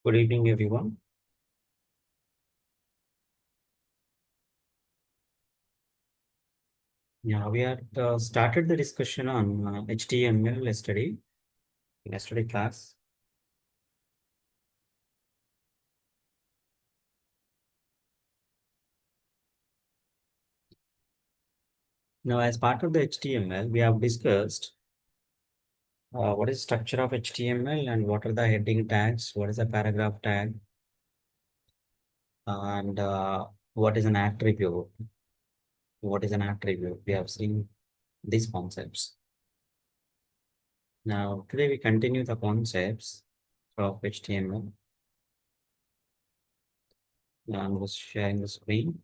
Good evening, everyone. Yeah, we had started the discussion on HTML yesterday class. Now, as part of the HTML, we have discussed what is structure of HTML and what are the heading tags, what is a paragraph tag, and what is an attribute. What is an attribute? We have seen these concepts. Now, today we continue the concepts of HTML. Now, I'm just sharing the screen.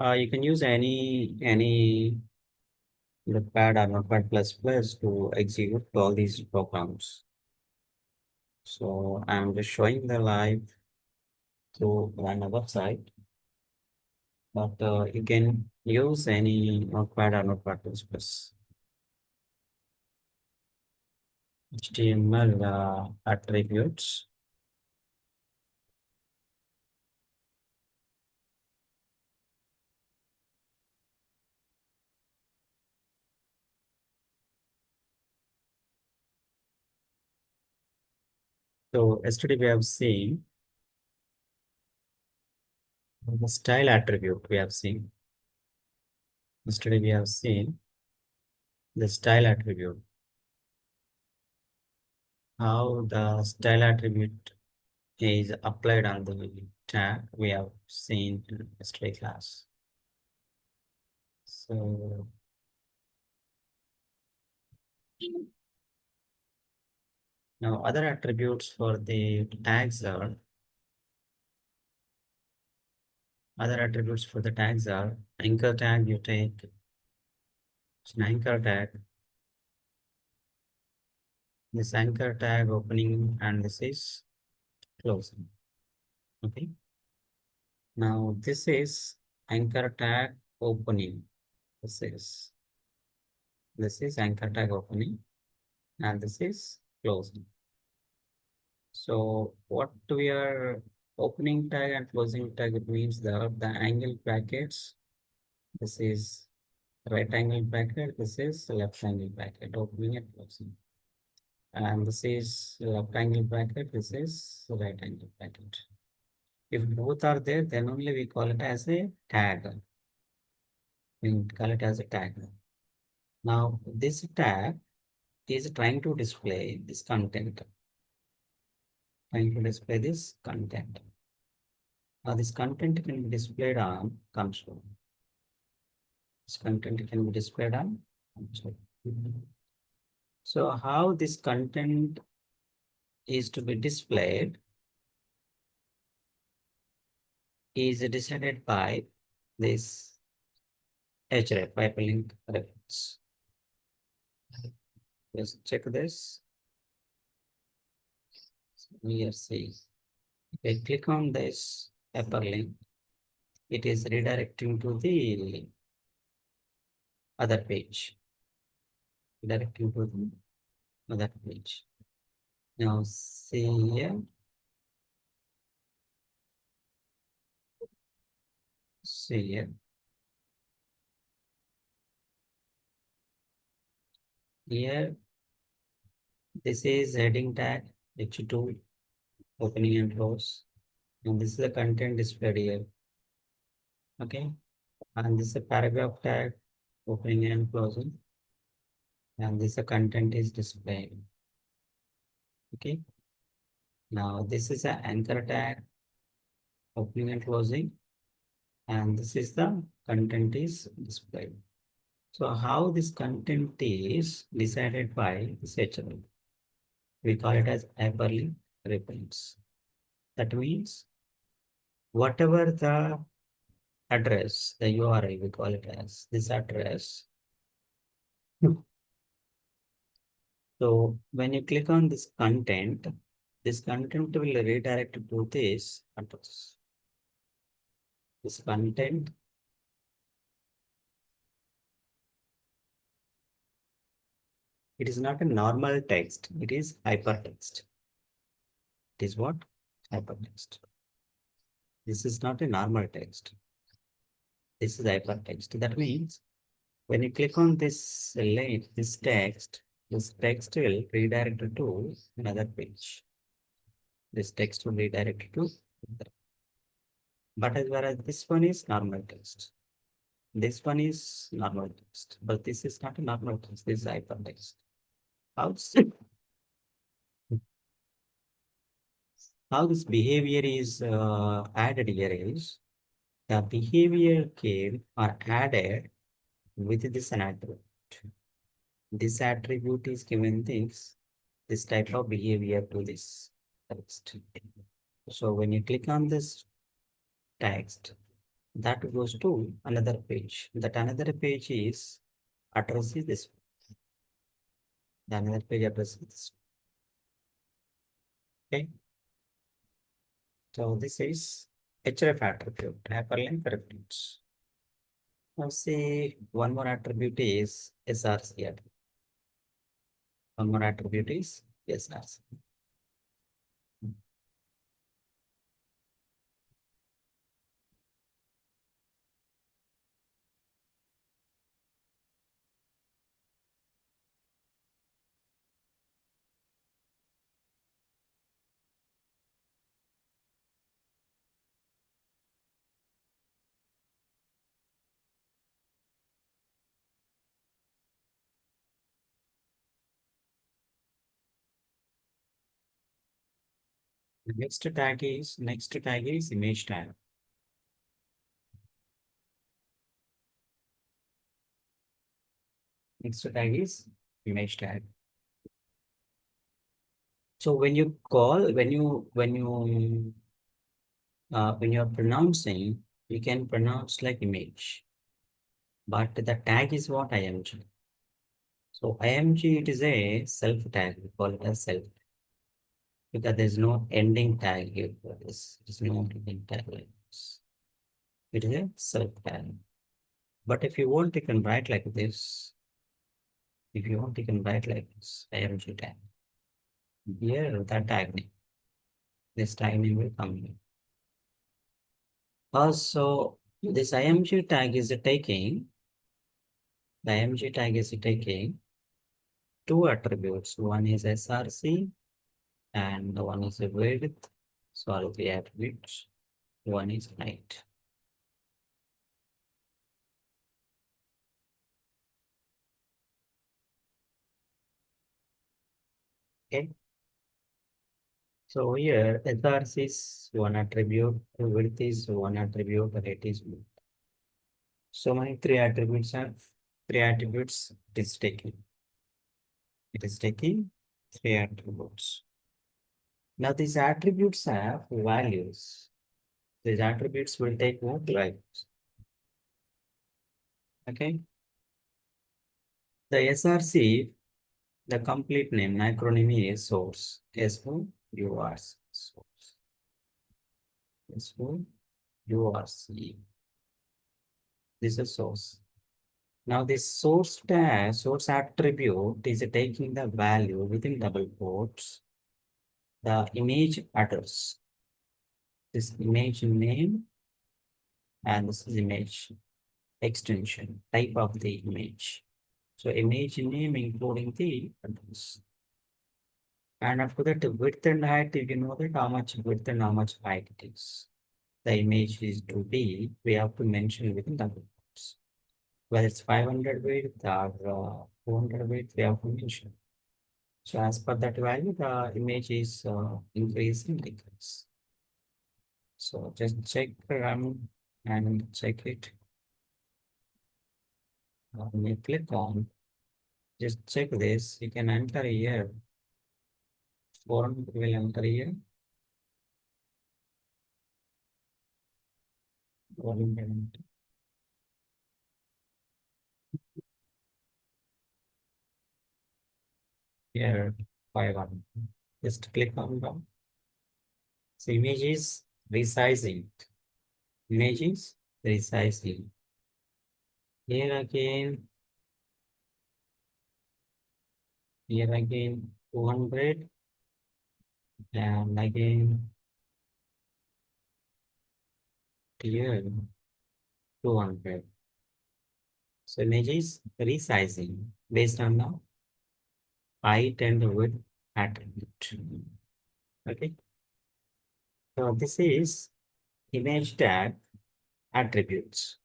You can use any Notepad or Notepad++ to execute all these programs. So I'm just showing the live through one website, but you can use any Notepad or Notepad++. HTML attributes. So yesterday we have seen the style attribute. We have seen yesterday we have seen the style attribute. How the style attribute is applied on the tag we have seen in yesterday class. So now other attributes for the tags are anchor tag. You take it's an anchor tag, this anchor tag opening, and this is closing. Okay, now this is anchor tag opening. This is anchor tag opening, and this is closing. So what we are opening tag and closing tag, it means the angle brackets. This is right angle bracket, this is left angle bracket, opening and closing. And this is left angle bracket, this is right angle bracket. If both are there, then only we call it as a tag. We call it as a tag. Now, this tag is trying to display this content. Now, this content can be displayed on console. This content can be displayed on console. So how this content is to be displayed is decided by this href, hyperlink reference. Let's check this. Here, see, if I click on this hyperlink, it is redirecting to the other page. Redirecting to the other page. Now, see here. See here. Here, this is heading tag H2, opening and close. And this is the content displayed here. Okay. And this is a paragraph tag, opening and closing. And this the content is displayed. Okay. Now this is an anchor tag, opening and closing. And this is the content is displayed. So how this content is decided by this HTML. We call it as hyperlink reference. That means whatever the address, the URL, we call it as this address, So when you click on this content will redirect to this address. This content, it is not a normal text, it is hypertext. It is what? Hypertext. This is not a normal text. This is hypertext. That means when you click on this link, this text will redirect to another page. This text will redirect to another. But as well as this one is normal text. This one is normal text. But this is not a normal text. This is hypertext. How, how this behavior is added here is the behavior came are added with this an attribute. This attribute is given this type of behavior to this text. So when you click on this text, that goes to another page. That another page is address is this. The another page address is this. Okay. So this is href attribute, hyperlink reference. Now see one more attribute is src attribute. One more attribute is src. The next tag is image tag. Next tag is image tag. So when you call, when you're pronouncing, you can pronounce like image, but the tag is what img. So img, it is a self tag. We call it as self because there's no ending tag here for this. There's no ending tag like this. It is a self tag. But if you want, you can write like this. If you want, you can write like this img tag. Here, that tag name. This tag name will come here. Also, this img tag is taking the img tag is taking two attributes. One is src and the one is a width. Sorry, the attributes. One is height. Okay. So here src is one attribute, width is one attribute, height is width. So my three attributes it is taking. It is taking three attributes. Now these attributes have values. These attributes will take what values. Okay. The src, the complete name, acronym is source. SOURCE. Source. SOURCE. This is source. Now this source tag, source attribute is taking the value within double quotes, the image address. This image name and this is image extension, type of the image. So image name including the address. And after that, the width and height, you know that how much width and how much height it is. The image is to be, we have to mention within double quotes. Whether it's 500 width or 400 width, we have to mention. So as per that value, the image is increasing decrease. So just check run and check it. When you click on, just check this. You can enter here. 400 will enter here. 400. Here, five one. Just click on the so image is resizing. Image is resizing. Here again 200 and again here 200. So image is resizing based on the height and the width attribute. Okay. So this is image tag attributes.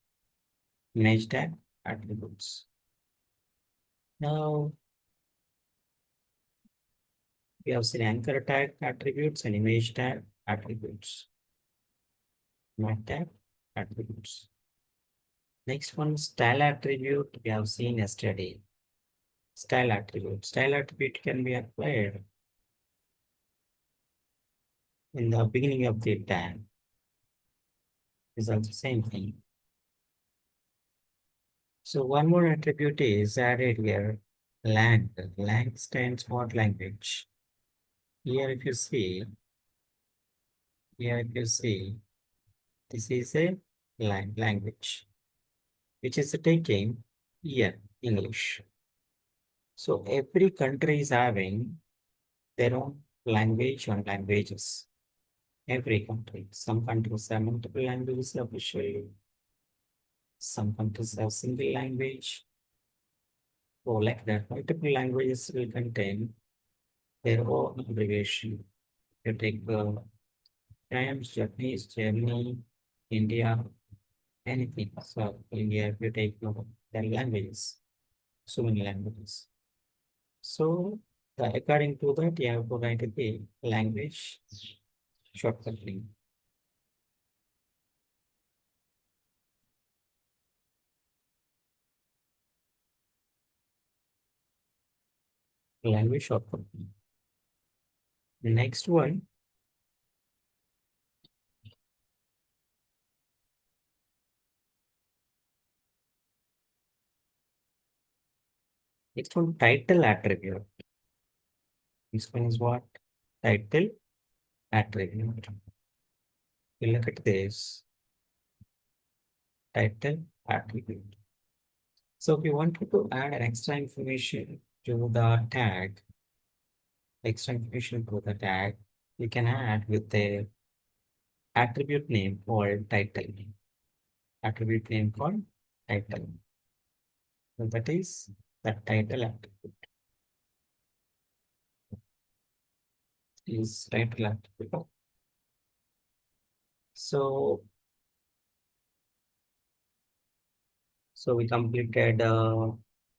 Image tag attributes. Now we have seen anchor tag attributes and image tag attributes. Image tag attributes. Next one, style attribute. We have seen yesterday. Style attribute. Style attribute can be applied in the beginning of the tag. Is also same thing. So one more attribute is added here. Lang. Lang stands for language. Here if you see, here if you see, this is a language, which is taking here English. So every country is having their own language and languages. Every country. Some countries have multiple languages officially. Some countries have single language. So like that, multiple languages will contain their own abbreviation. You take the French, Japanese, Germany, India, anything. So India, if you take their languages, so many languages. So according to that, you have to write the language shortcut link. Language shortcut link. The next one, title attribute. This one is what? Title attribute. You look at this title attribute. So if you wanted to add an to the tag, extra information to the tag, you can add with the attribute name called title. Attribute name called title. So that is the title attribute. Is title attribute. So we completed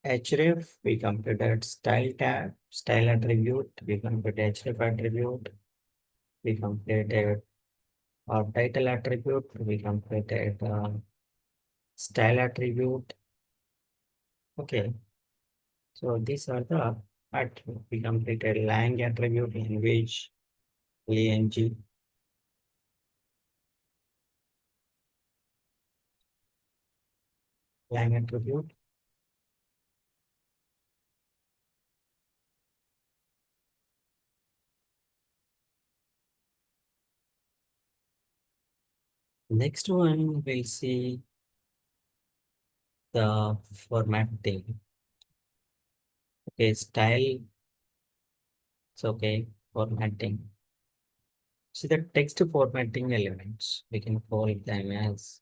href, we completed style tag, style attribute, we completed href attribute, we completed title attribute, we completed style attribute. Okay, so these are the attribute. We completed lang attribute, language, lang, lang attribute. Next one, we'll see the formatting. Okay, style. It's okay, formatting. See the text formatting elements. We can call them as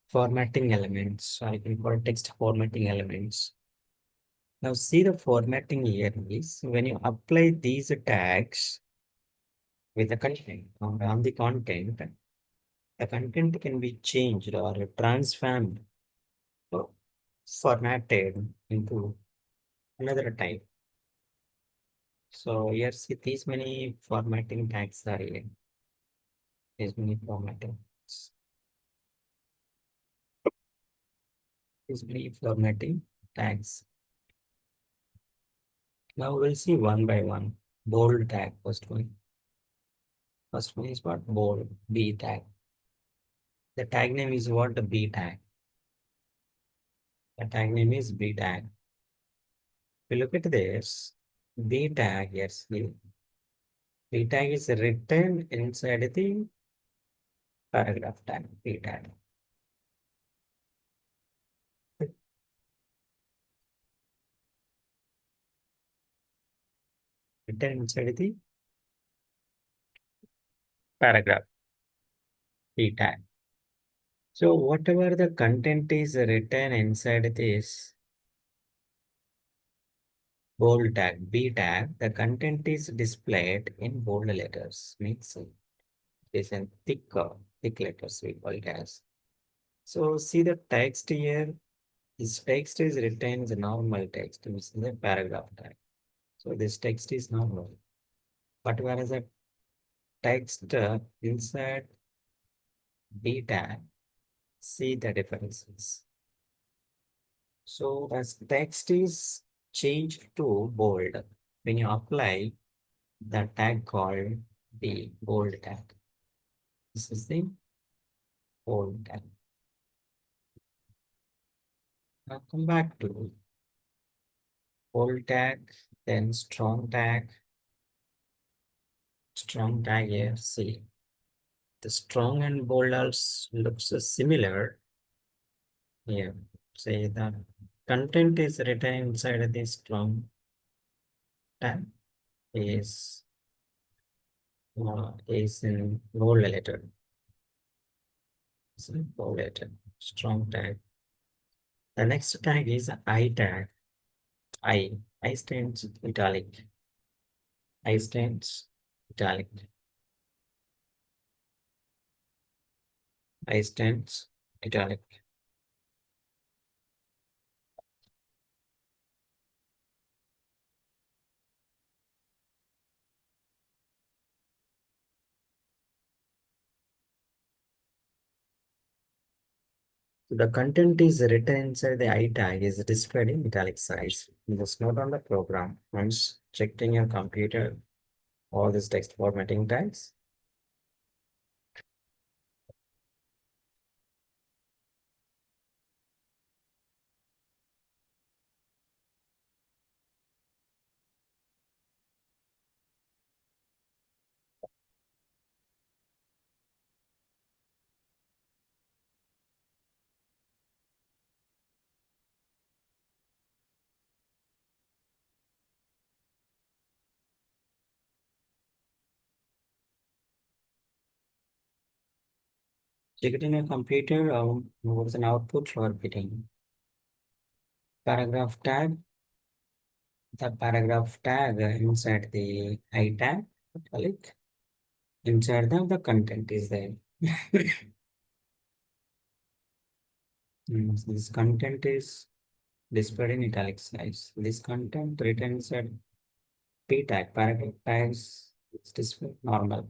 formatting elements. So I can call text formatting elements. Now see the formatting here is when you apply these tags with the content on the content, the content can be changed or transformed or formatted into another type. So here see these many formatting tags are here. These many formatting. These many formatting tags. Now we'll see one by one. Bold tag, first one. First one is what? Bold, B tag. The tag name is what? The B tag. The tag name is B tag. We look at this. B tag, yes. B tag is written inside the paragraph tag. B tag. Written inside the paragraph. B tag. So whatever the content is written inside this bold tag, B tag, the content is displayed in bold letters. Means it is in thick letters we call it as. So see the text here. This text is written as a normal text, which is a paragraph tag. So this text is normal. But whereas a text inside B tag, see the differences. So as text is changed to bold, when you apply the tag called the bold tag. This is the bold tag. Now come back to bold tag, then strong tag here. See, the strong and bold also looks similar here. Say the content is written inside the strong tag is in bold letter. It's in bold letter. Strong tag. The next tag is I tag. I stands italic. I stands italic. I stands italic. The content is written inside the I tag is displayed in italic size. Just note on the program. Once checked in your computer, all these text formatting tags. Check it in your computer. What's an output you are getting? Paragraph tag. The paragraph tag inside the I tag. Italic. Inside the content is there. This content is displayed in italic size. This content written inside P tag, paragraph tags, is displayed normal.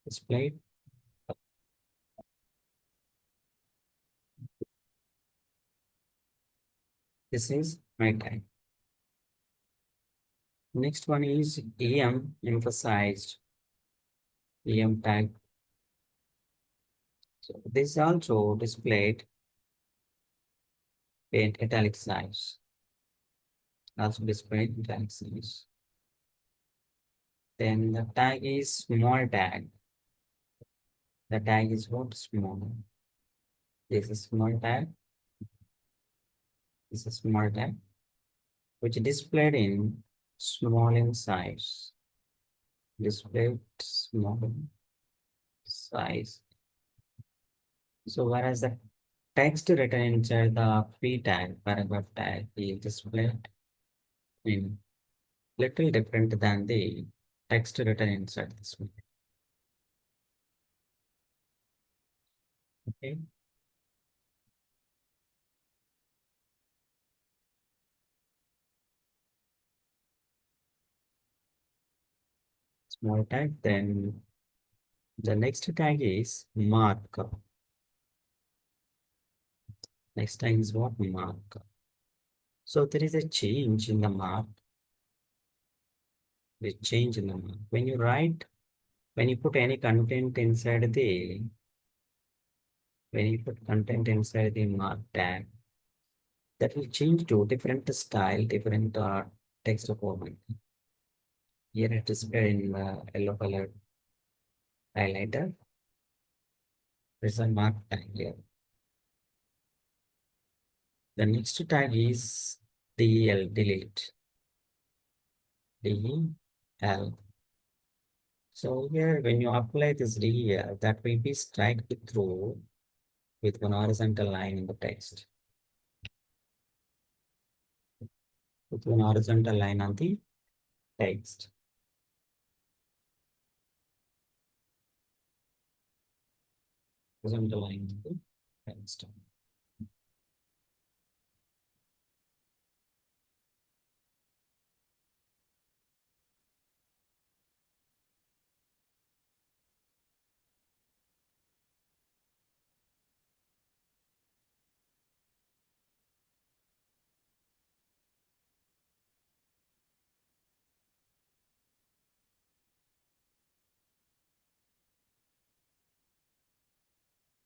Displayed. This is my tag. Next one is EM emphasized. EM tag. So this is also displayed in italic size. Also displayed in italic size. Then the tag is small tag. The tag is what? Small. This is small tag. This is small tag, which displayed in small in size. Displayed small in size. So whereas the text written inside the P tag, paragraph tag, is displayed in little different than the text written inside this one. Okay. Small tag. Then the next tag is mark. Next tag is what? Mark. So there is a change in the mark. The change in the mark. When you put any content inside when you put content inside the mark tag, that will change to different style, different text format. Here it is in yellow color highlighter. There's a mark tag here. The next tag is del, delete. Del. So here, when you apply this del, that will be striked through with one horizontal line in the text. With one horizontal line on the text. Horizontal line on the text.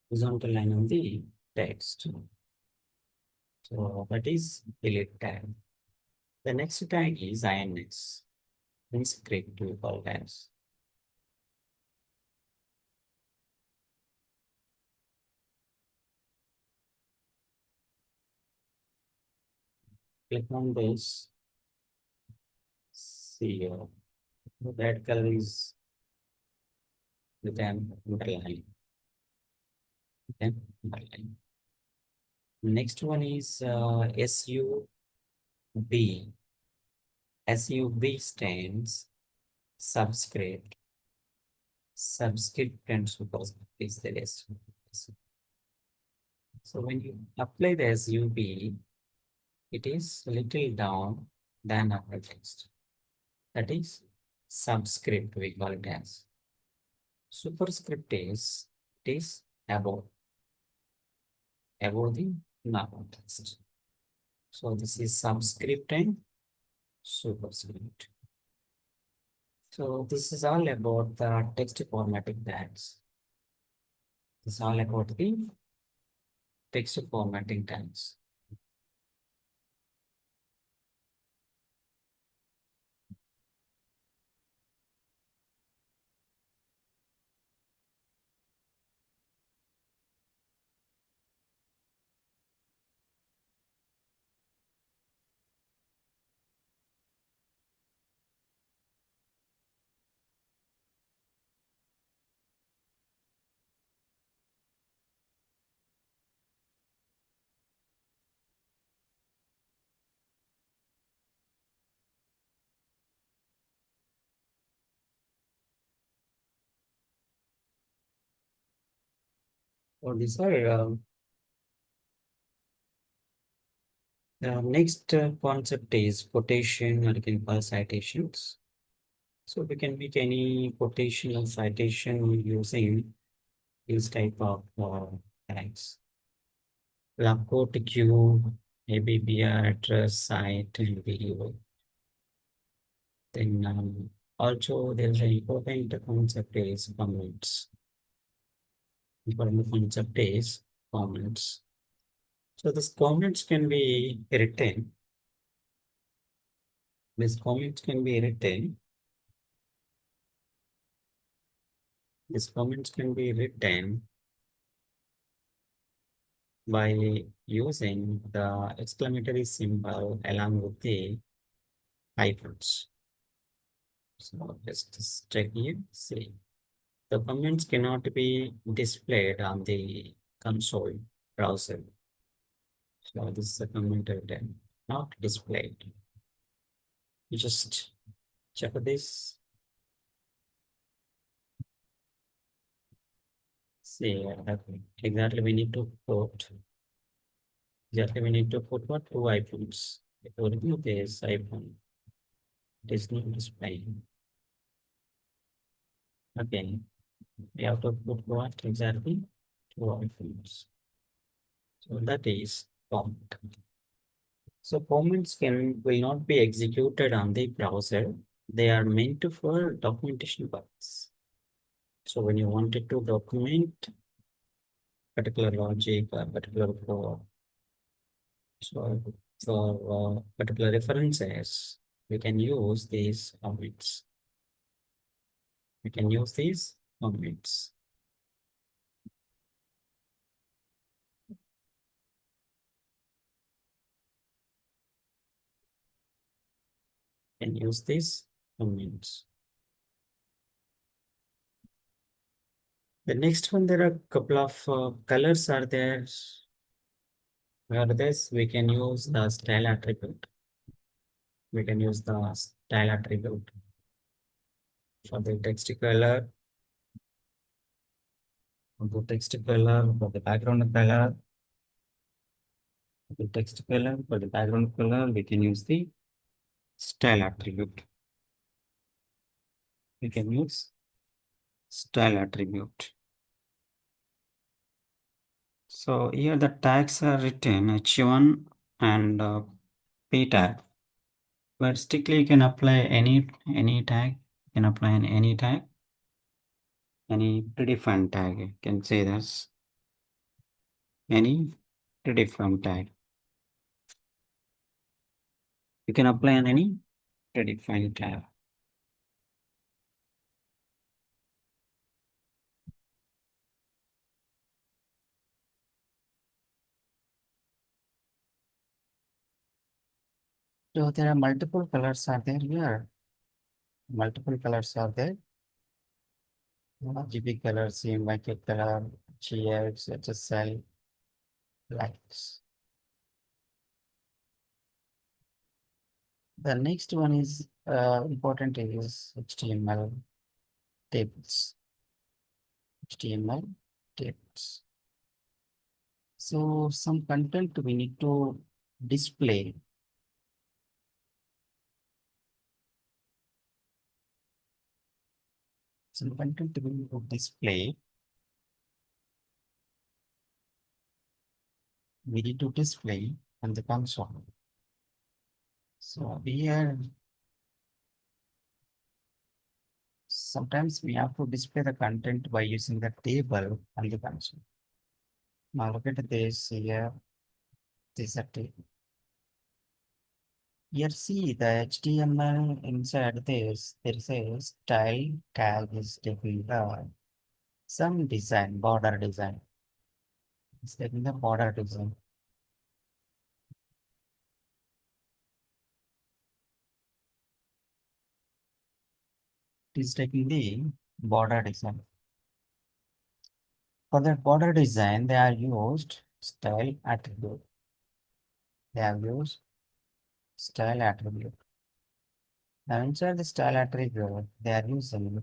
Horizontal line on the text. So that is delete tag. The next tag is INX. Inscript to call as. Click on this. See here. The red color is with an underline. Okay, underline. Next one is SUB. SUB stands subscript. Subscript and superscript is the rest. So when you apply the SUB, it is a little down than upper text. That is subscript, we call it as. Superscript is, it is above the normal text. So this is subscript and superscript. So this is all about the text formatting tags. This is all about the text formatting tags. So these are the next concept is quotation, or you can call citations. So we can make any quotation or citation using this type of tags. Lab quote Q, ABBR, address, site, and video. Then also there's an important concept is comments. Important concept is comments. So this comments can be written. This comments can be written. These comments can be written by using the exclamatory symbol along with the hyphens. So just check here. See, the comments cannot be displayed on the console browser. So this is a comment written, not displayed. You just check this. See, exactly we need to put. Exactly we need to put what? Two iPhones. To remove this iPhone, it is not displaying. Okay, we have to put what exactly? Two iPhones. So that is comment. So comments will not be executed on the browser. They are meant for documentation purpose. So when you wanted to document particular logic or particular code, so for particular references, we can use these comments. We can use these comments. Can use these comments. The next one, there are a couple of colors are there. Where this, we can use the style attribute. We can use the style attribute for the text color, for the background color, the text color, for the background color, we can use the style attribute. We can use style attribute. So here the tags are written H1 and P tag. But strictly you can apply any tag. You can apply any tag, any predefined tag. You can say that's any predefined tag. You can apply on any predefined tag. So there are multiple colors are there here. Multiple colors are there. RGB color, CMYK color, GX, HSL, lights. The next one is important is HTML tables. HTML tables. So some content we need to display. Some content we need to display. We need to display on the console. So here, sometimes we have to display the content by using the table on the console. Now look at this here. This is a table. Here see the HTML inside this, there is a style tag is taking the some design, border design. It's taking the border design. It is taking the border design. For that border design, they are used style attribute. They have used style attribute. Now inside the style attribute, they are using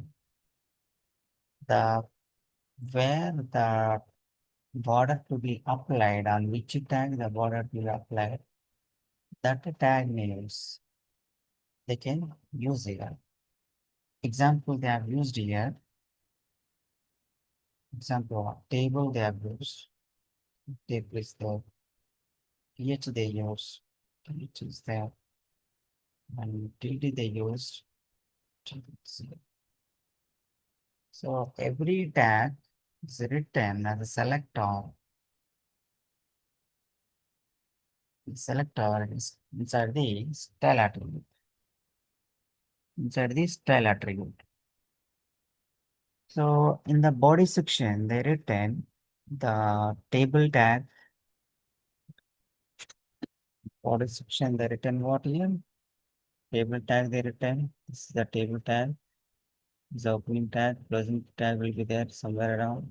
the where the border to be applied on which tag the border will be applied. That tag names they can use here. Example they have used here. Example of table they have used. Table is the th they use. Th is there. And tilde they use. So every tag is written as a selector is inside the style attribute. Inside the style attribute. So in the body section, they written the table tag. Body section, they written what here? Table tag they written. This is the table tag. The opening tag, closing tag will be there somewhere around.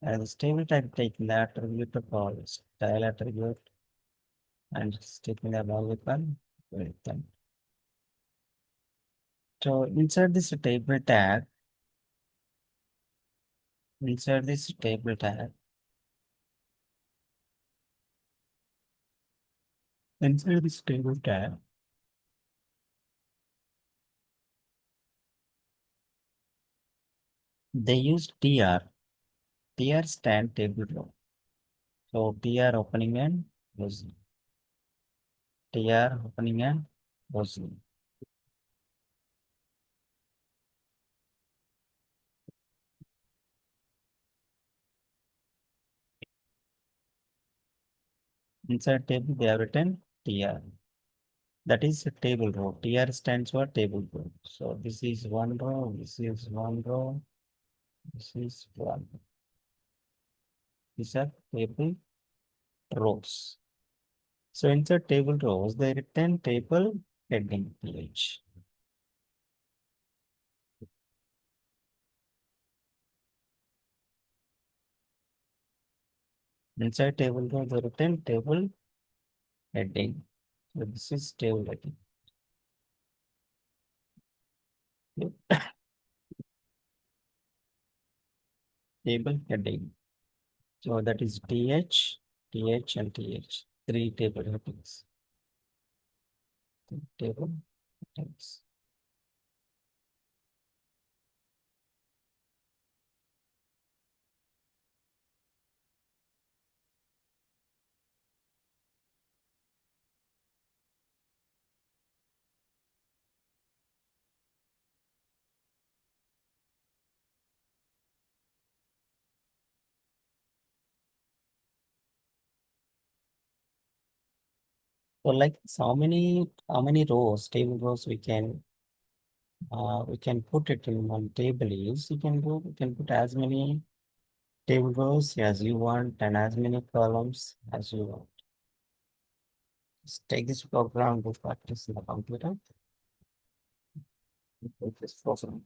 And the table tag taking the attribute to call style attribute and it's taking the logical with them. So inside this table tag, inside this table tag, they use tr. Tr stand table row. So tr opening and closing. Tr opening and closing. Inside table they have written tr. That is a table row. TR stands for table row. So this is one row, this is one row, this is one. These are table rows. So inside table rows, they return table heading page. Inside table row, they return table heading. So this is table heading. Okay. Table heading. So that is TH, TH, and TH. Three table headings. Table headings. So like how many rows, table rows we can put it in one table is you can put as many table rows as you want and as many columns as you want. Just take this program to practice in the computer. Take this program.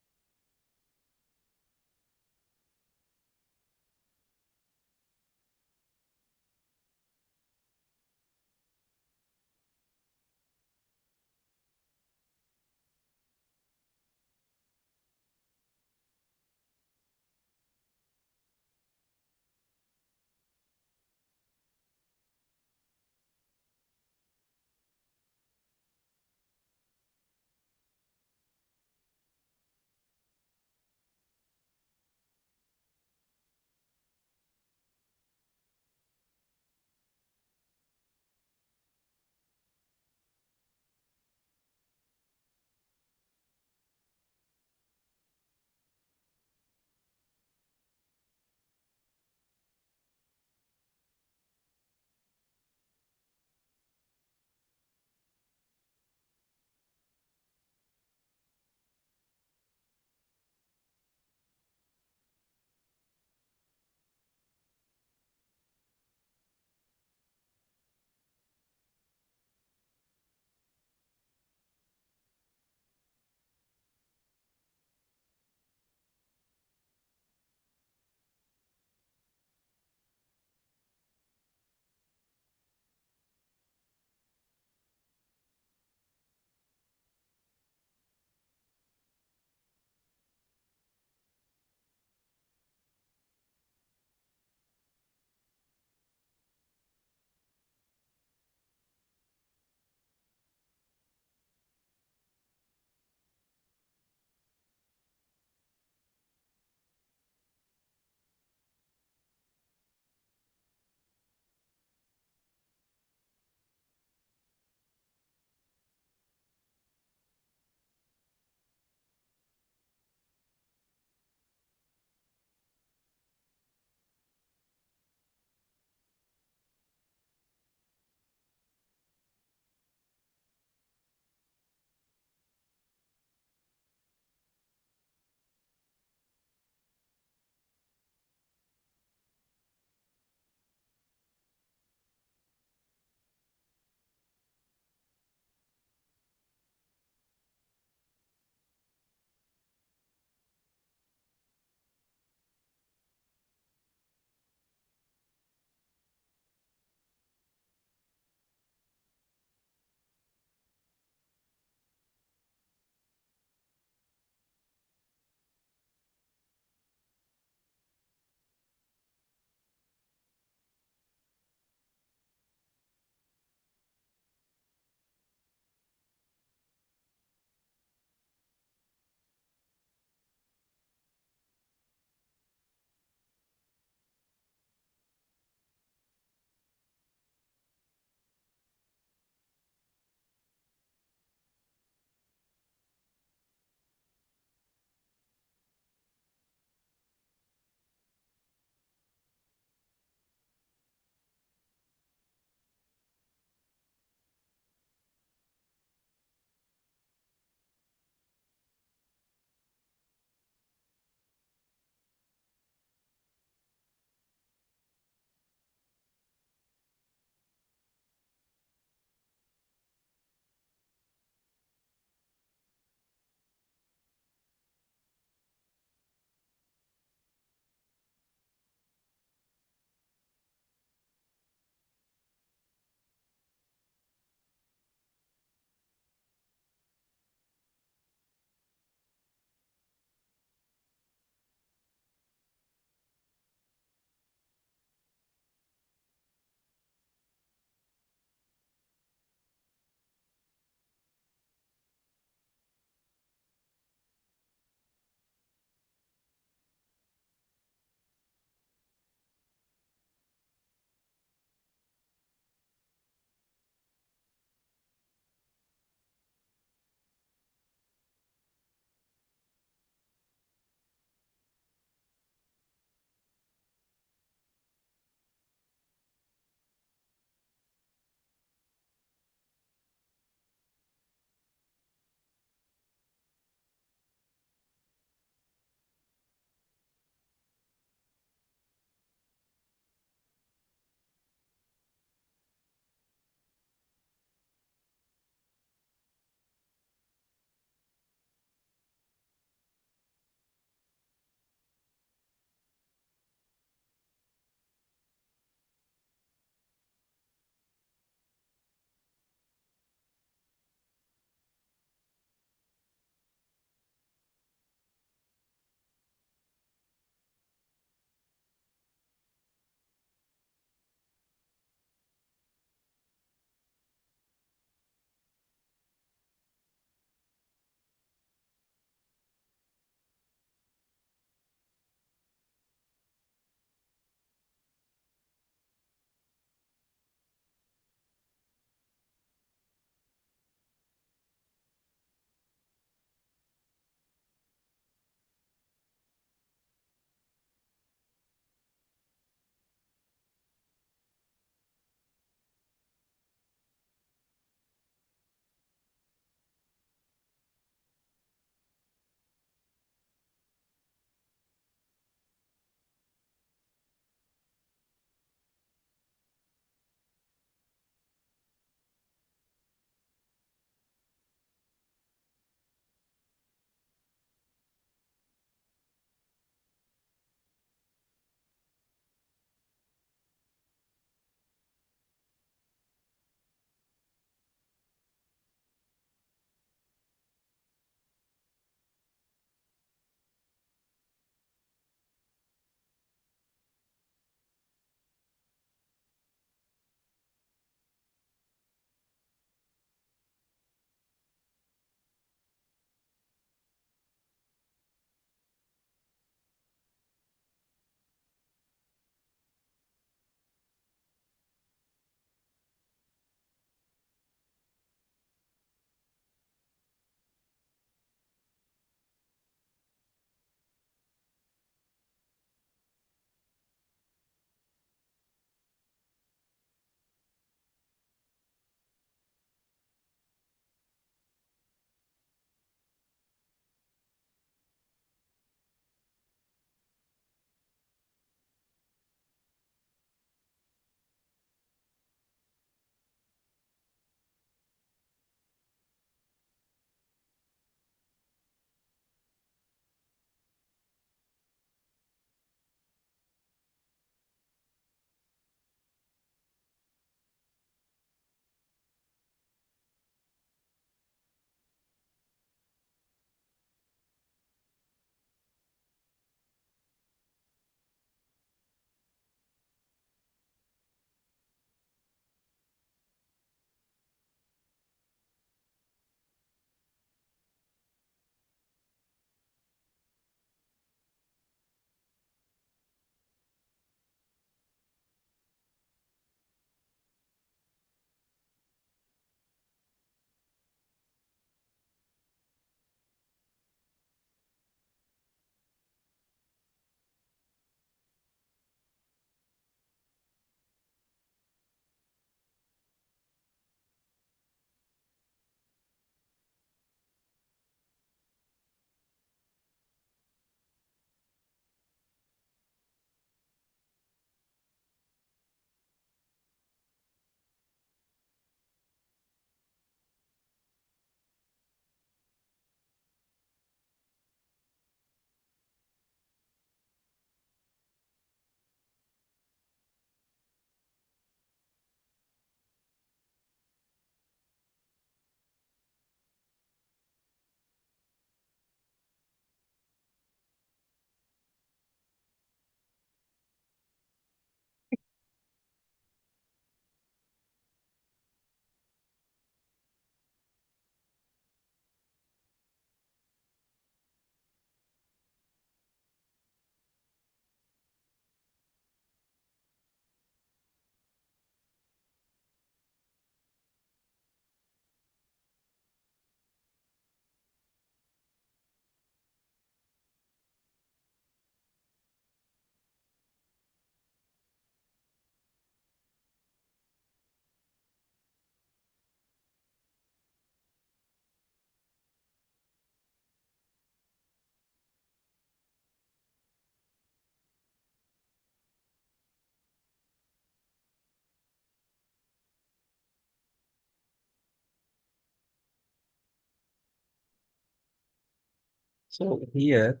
So here